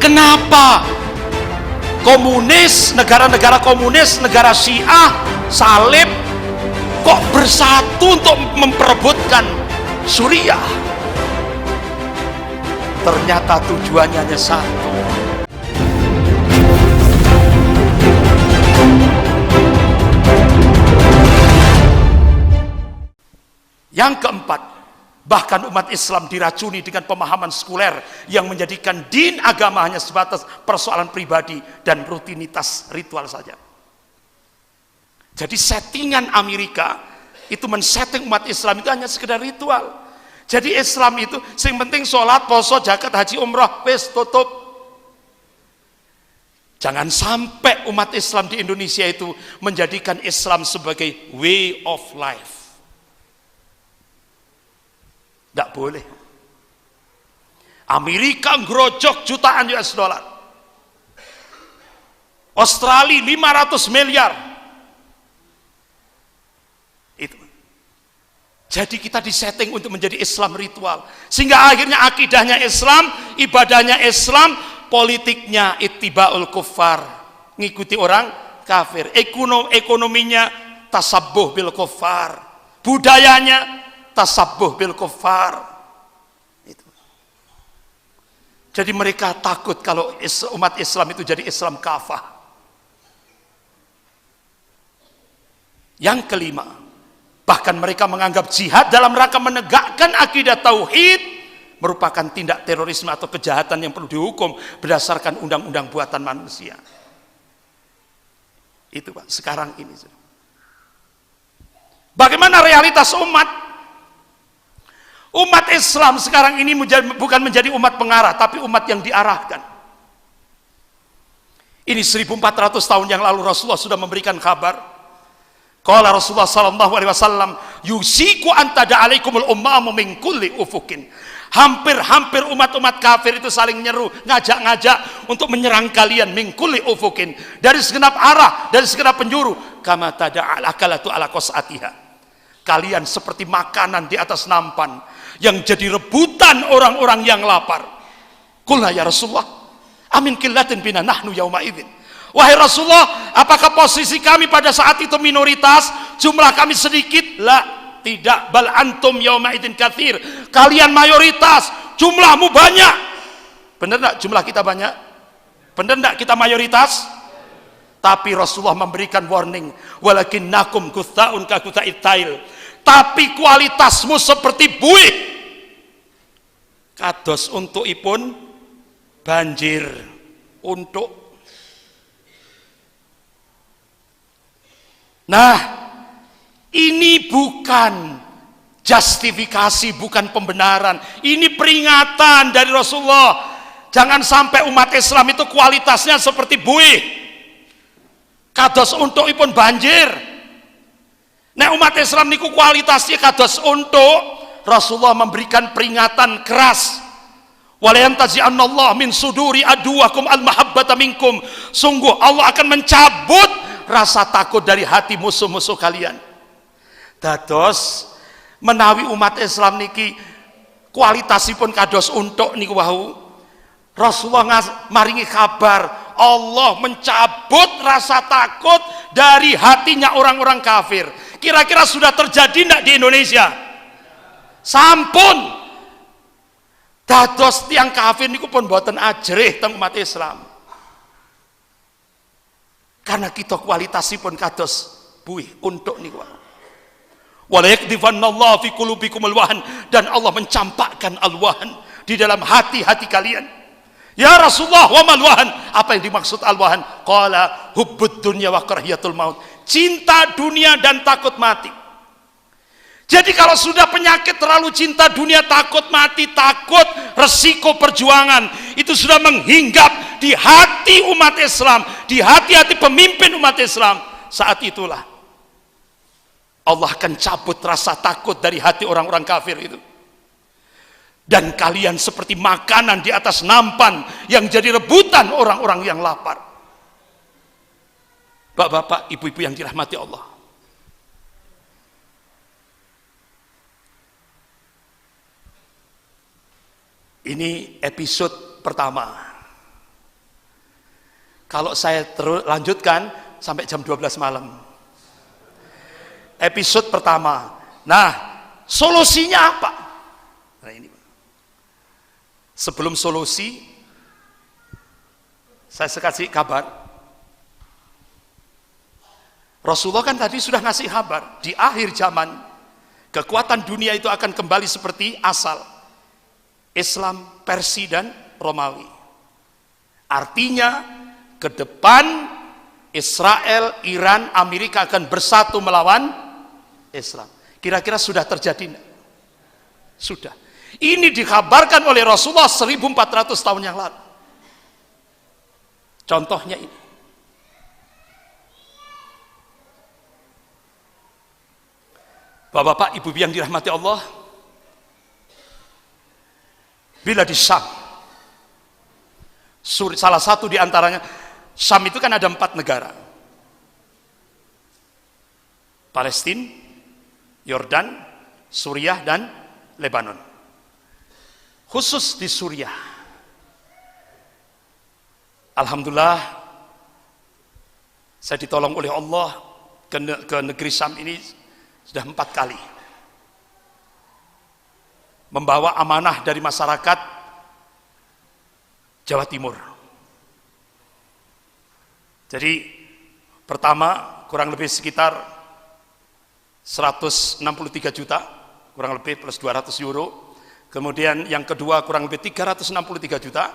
Kenapa komunis, negara-negara komunis, negara Syiah, salib kok bersatu untuk memperebutkan Suriah? Ternyata tujuannya hanya satu. Yang keempat, bahkan umat Islam diracuni dengan pemahaman sekuler yang menjadikan din agama hanya sebatas persoalan pribadi dan rutinitas ritual saja. Jadi settingan Amerika itu men-setting umat Islam itu hanya sekedar ritual. Jadi Islam itu yang penting sholat, poso, zakat, haji, umrah, wis tutup. Jangan sampai umat Islam di Indonesia itu menjadikan Islam sebagai way of life. Tidak boleh. Amerika ngerojok jutaan US dollar. Australia 500 miliar. Itu. Jadi kita disetting untuk menjadi Islam ritual. Sehingga akhirnya akidahnya Islam, ibadahnya Islam, politiknya ittiba'ul kuffar. Ngikuti orang kafir. Ekonominya tasabbuh bil kuffar. Budayanya tasabbuh bil kuffar. Itu. Jadi mereka takut kalau umat Islam itu jadi Islam kafah. Yang kelima, bahkan mereka menganggap jihad dalam rangka menegakkan akidah tauhid merupakan tindak terorisme atau kejahatan yang perlu dihukum berdasarkan undang-undang buatan manusia. Itu Pak, sekarang ini. Bagaimana realitas umat? Umat Islam sekarang ini bukan menjadi umat pengarah, tapi umat yang diarahkan. Ini 1400 tahun yang lalu Rasulullah sudah memberikan kabar. Qala Rasulullah sallallahu alaihi wasallam, yusiku antada alaikumul ummamu min kulli ufukin. Hampir-hampir umat-umat kafir itu saling nyeru, ngajak-ngajak untuk menyerang kalian min kulli ufukin, dari segenap arah, dari segenap penjuru. Kama tada'al akalatu ala qas'atiha. Kalian seperti makanan di atas nampan yang jadi rebutan orang-orang yang lapar. Qulna ya Rasulullah, amin qillatin bina nahnu yauma idzin. Wahai Rasulullah, apakah posisi kami pada saat itu minoritas, jumlah kami sedikit? La, tidak. Bal antum yauma idzin katsir. Kalian mayoritas, jumlahmu banyak. Benar enggak jumlah kita banyak? Benar enggak kita mayoritas? Tapi Rasulullah memberikan warning, walakinnakum kutsa'un ka kutsa'it tail. Tapi kualitasmu seperti buih. Kados untukipun banjir. Untuk. Nah, ini bukan justifikasi, bukan pembenaran. Ini peringatan dari Rasulullah. Jangan sampai umat Islam itu kualitasnya seperti buih. Kados untukipun banjir. Nah, umat Islam niku kualitasnya kados untuk. Rasulullah memberikan peringatan keras. Wala yantazi'annallahu min suduri aduwakum al-mahabbata minkum. Sungguh Allah akan mencabut rasa takut dari hati musuh-musuh kalian. Dados menawi umat Islam niki kualitasipun kados untuk niku wau. Rasulullah maringi kabar Allah mencabut rasa takut dari hatinya orang-orang kafir. Kira-kira sudah terjadi enggak di Indonesia? Sampun. Dados tiang kafir niku pun boten ajrih teng umat Islam. Karena kita kualitasipun kados buih untuk niku. Wala yakdifannallahu fi qulubikumul wahan, dan Allah mencampakkan al-wahan di dalam hati-hati kalian. Ya Rasulullah, wa mal wahan? Apa yang dimaksud al-wahan? Qala hubbud dunya wa karahiyatul maut. Cinta dunia dan takut mati. Jadi kalau sudah penyakit terlalu cinta dunia, takut mati, takut resiko perjuangan, itu sudah menghinggap di hati umat Islam, di hati-hati pemimpin umat Islam. Saat itulah Allah akan cabut rasa takut dari hati orang-orang kafir itu. Dan kalian seperti makanan di atas nampan yang jadi rebutan orang-orang yang lapar. Bapak-bapak, ibu-ibu yang dirahmati Allah. Ini episode pertama. Kalau saya terus lanjutkan sampai jam 12 malam. Episode pertama. Nah, solusinya apa? Nah, ini. Sebelum solusi, saya kasih kabar. Rasulullah kan tadi sudah ngasih kabar, di akhir zaman kekuatan dunia itu akan kembali seperti asal. Islam, Persia dan Romawi. Artinya ke depan Israel, Iran, Amerika akan bersatu melawan Islam. Kira-kira sudah terjadi? Sudah. Ini dikabarkan oleh Rasulullah 1400 tahun yang lalu. Contohnya ini. Bapak-bapak, ibu yang dirahmati Allah, bila di Syam, salah satu di antaranya, Syam itu kan ada 4 negara. Palestina, Yordan, Suriah, dan Lebanon. Khusus di Suriah, alhamdulillah, saya ditolong oleh Allah ke negeri Syam ini sudah 4 kali. Membawa amanah dari masyarakat Jawa Timur. Jadi pertama kurang lebih sekitar 163 juta, kurang lebih plus 200 euro. Kemudian yang kedua kurang lebih 363 juta.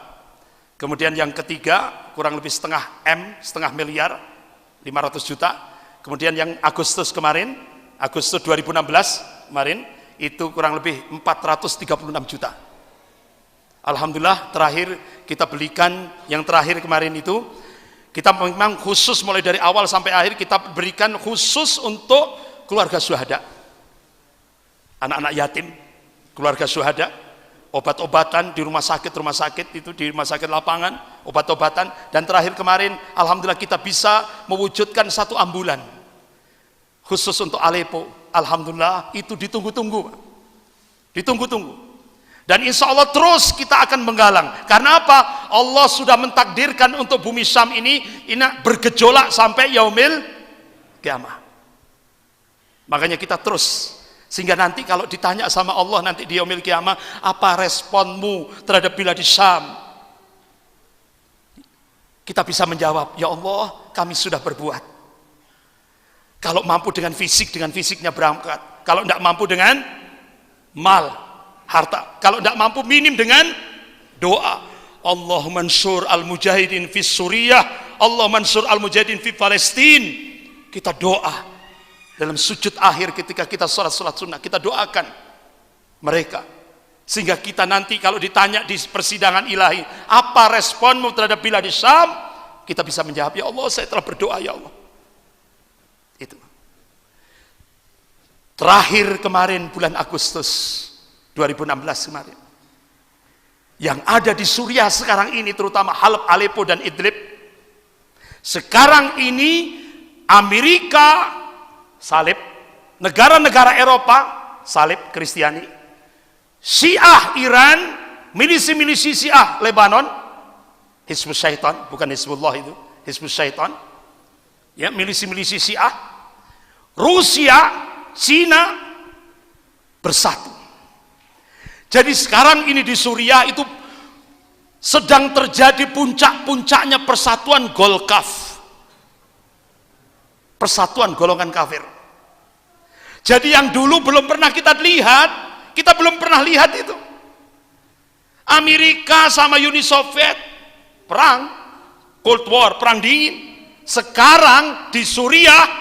Kemudian yang ketiga kurang lebih setengah miliar, 500 juta. Kemudian yang Agustus 2016 kemarin, itu kurang lebih 436 juta. Alhamdulillah terakhir kita belikan, yang terakhir kemarin itu, kita memang khusus mulai dari awal sampai akhir kita berikan khusus untuk keluarga syuhada. Anak-anak yatim, keluarga syuhada, obat-obatan di rumah sakit itu, di rumah sakit lapangan, obat-obatan, dan terakhir kemarin alhamdulillah kita bisa mewujudkan 1 ambulan khusus untuk Aleppo. Alhamdulillah itu ditunggu-tunggu. Dan insya Allah terus kita akan menggalang. Karena apa? Allah sudah mentakdirkan untuk bumi Syam ini bergejolak sampai yaumil kiamah. Makanya kita terus, sehingga nanti kalau ditanya sama Allah nanti di yaumil kiamah, apa responmu terhadap bilad Syam? Kita bisa menjawab, ya Allah, kami sudah berbuat. Kalau mampu dengan fisiknya berangkat. Kalau tidak mampu dengan mal, harta. Kalau tidak mampu minim dengan doa. Allahumma ansur al-mujahidin fi Suriah, Allahumma ansur al-mujahidin fi Palestina. Kita doa dalam sujud akhir ketika kita sholat sunnah, kita doakan mereka. Sehingga kita nanti kalau ditanya di persidangan ilahi, apa responmu terhadap bilad Syam? Kita bisa menjawab, ya Allah, saya telah berdoa, ya Allah. Itu. Terakhir kemarin bulan Agustus 2016 kemarin, yang ada di Suriah sekarang ini, terutama Halab, Aleppo, dan Idlib, sekarang ini Amerika salib, negara-negara Eropa salib Kristiani, Syiah Iran, milisi-milisi Syiah Lebanon, Hizbus Syaitan, bukan Hizbullah itu, Hizbus Syaitan, ya, milisi-milisi Syiah, Rusia, Cina bersatu. Jadi sekarang ini di Suriah itu sedang terjadi puncak-puncaknya persatuan Golkaf, persatuan golongan kafir. Jadi yang dulu belum pernah kita lihat, kita belum pernah lihat itu. Amerika sama Uni Soviet perang, Cold War, perang dingin. Sekarang di Suriah,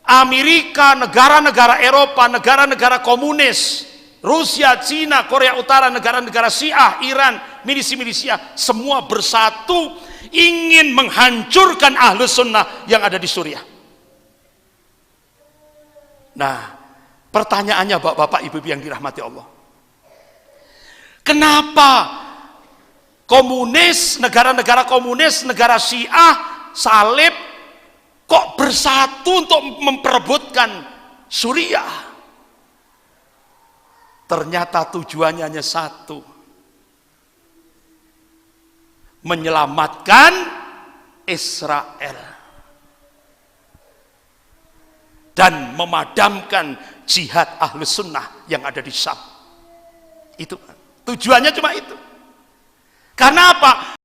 Amerika, negara-negara Eropa, negara-negara komunis, Rusia, Cina, Korea Utara, negara-negara Syiah, Iran, milisi-milisi Syiah, semua bersatu ingin menghancurkan Ahlus Sunnah yang ada di Suriah. Nah, pertanyaannya Bapak Ibu yang dirahmati Allah, kenapa komunis, negara-negara komunis, negara Syiah, salib, kok bersatu untuk memperebutkan Suriah? Ternyata tujuannya hanya satu, menyelamatkan Israel dan memadamkan jihad Ahlus Sunnah yang ada di Syam. Itu tujuannya, cuma itu. Karena apa?